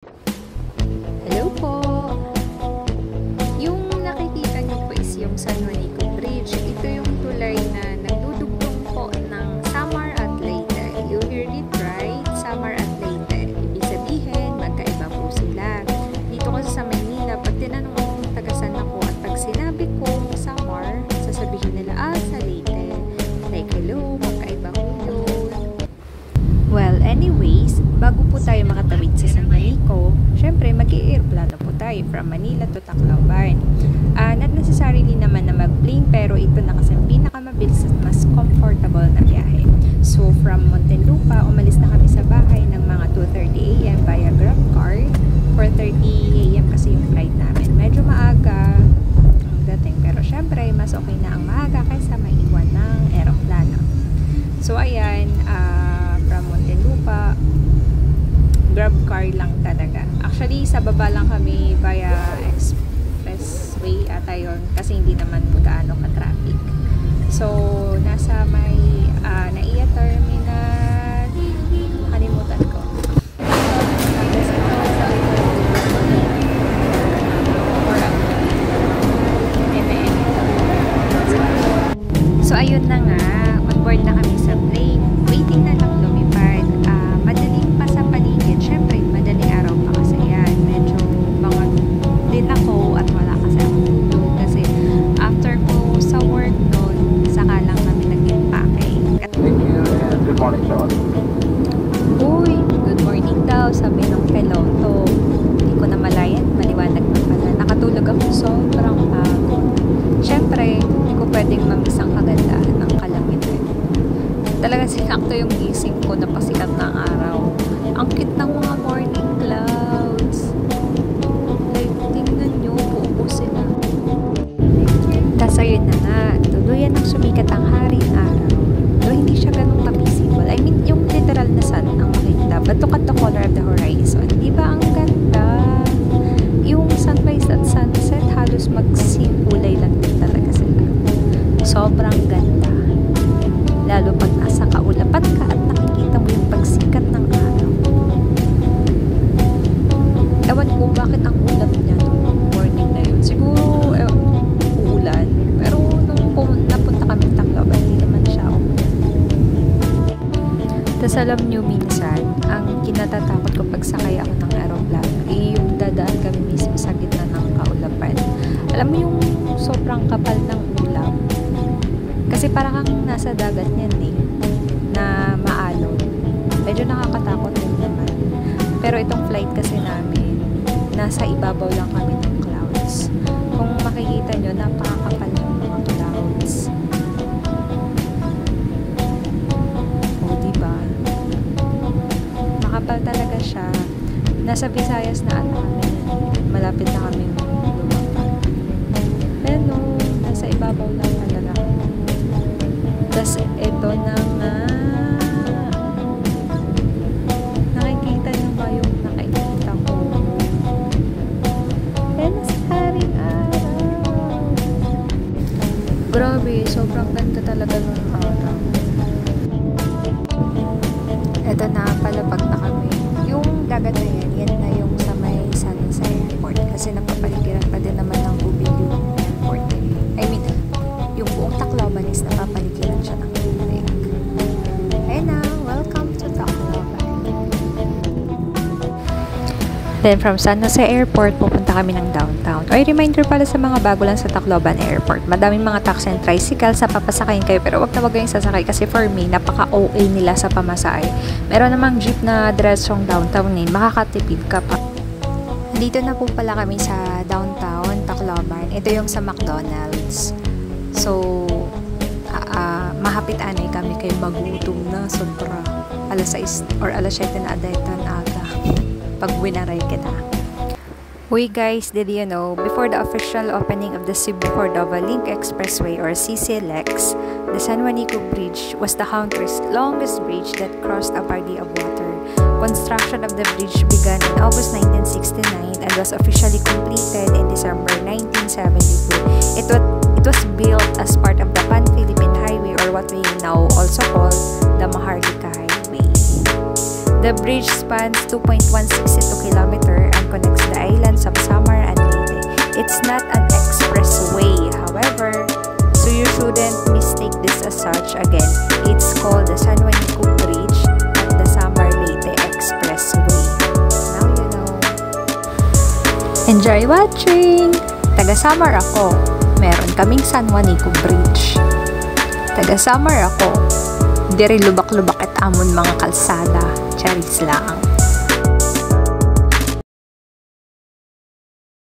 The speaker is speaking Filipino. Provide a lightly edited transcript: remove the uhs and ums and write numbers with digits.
Hello po! Yung nakikita niyo po is yung San Juanico Bridge. Ito yung tulay na nagdudugtong po ng Samar at Leyte. You heard it right? Samar at Leyte. Ibig sabihin, magkaiba po sila. Dito kasi sa Maynila, pag tinanong ako kung tagasan ako at pag sinabi kong Samar, sasabihin nila, sa Leyte. Like, hello, magkaiba po yun. Well, anyways, bago po tayo makatawid sa San Juanico, syempre mag-i-airplano po tayo from Manila to Tacloban. Not necessarily naman na mag-plane, pero ito na kasi pinakamabilis at mas comfortable na biyahe. So from Muntinlupa, umalis na kami sa bahay ng mga 2:30 AM via GrabCar. 4:30 AM kasi yung flight namin. Medyo maaga ang dating, pero syempre mas okay na ang maaga kaysa maiwan ng aeroplano. So ayan, from Muntinlupa, GrabCar lang talaga. Actually, sa baba lang kami via expressway ata yun kasi hindi naman gaano ka-traffic. So, nasa may NAIA terminal, kalimutan ko. So, ayun na nga, on board na kami sa plane. Waiting na lang lumipad. Madaling pa sa paligid. Syempre, madaling araw pa kasi yan. Medyo bangag din ako at wala kasi akong tulog. Kasi after ko sa work doon, saka lang kami nag-impake. Good morning, Sean. Uy, good morning daw, sabi ng piloto. Hindi ko na malayan, maliwanag na pala. Nakatulog ako sobrang pagod. Syempre, hindi ko pwedeng mamiss ang kagandahan ng kalangitan. Talaga sinakto yung gising ko na pasikat ng araw. Ang cute ng mga morning clouds. Like, tingnan nyo, buo sila. Tas ayun na nga, tuluyan ng sumikat ang haring araw. Though hindi siya ganun ka-visible. I mean, yung literal na sun ang makita. But look at the color of the horizon. Diba ang ganda? Yung sunrise at sunset, halos magsikulay lang din talaga sila. Sobrang ganda. Lalo pag nasa kaulapan ka at nakikita mo yung pagsikat ng araw. Ewan ko bakit ang ulap niya nung morning na yun. Siguro uulan. Pero nung napunta kami ng Tacloban, hindi naman siya umulan. Tapos alam nyo minsan, ang kinatatakot ko pag sakay ako ng aeroplano, yung dadaan kami mismo sa gitna ng kaulapan. Alam mo yung sobrang kapal ng ulap. Kasi parang kang nasa dagat niyan na maalon. Medyo nakakatakot din naman. Pero itong flight kasi namin, nasa ibabaw lang kami ng clouds. Kung makikita nyo, napakakapal ng mga clouds. O, diba? Makapal talaga siya. Nasa Visayas na kami. Malapit na kami lumapag. Pero, nasa ibabaw lang talaga. Tapos, ito na nga. Nakikita nyo ba yung nakikita ko? Yan sa haring araw. Grabe, sobrang ganda talaga ng araw. Ito na, palapag na kami. Yung dagat na yan na yung sa may San Jose Airport. Kasi napapaligiran pa din naman ng Gubilio Airport. I mean, yung buong Tacloban is napapaligiran siya ng tubig. Ayun na, welcome to Tacloban. Then from San Jose Airport, pupunta kami ng downtown. Oy, reminder pala sa mga bago lang sa Tacloban Airport. Madaming mga taxi and tricycle sa papasakayin kayo, pero wag na wag kayong sasakay kasi for me, napaka-OA nila sa pamasahe. Meron namang jeep na diretsong downtown makakatipid ka pa. Dito na po pala kami sa downtown Tacloban. Ito yung sa McDonald's. So, mahapit-anay kami kay magutom na sobra. Alas 6 or alas 7 na adaytan aga. Pag winaray kita. Uy guys, did you know, before the official opening of the Cebu-Cordova Link Expressway or CCLEX, the San Juanico Bridge was the country's longest bridge that crossed a body of water. Construction of the bridge began in August 1969 and was officially completed in December 1972. It was built as part of the Pan-Philippine Highway, or what we now also call the Maharlika Highway. The The bridge spans 2.162 km and connects the islands of Samar and Leyte. It's not an expressway, however, so you shouldn't mistake this as such. Again, it's called the San Juanico Bridge at the Samar-Leyte Expressway. Now you know. Enjoy watching! Taga-Samar ako. Meron kaming San Juanico Bridge. Taga-Samar ako. Diri lubak-lubak at amon mga kalsada. Charis lang.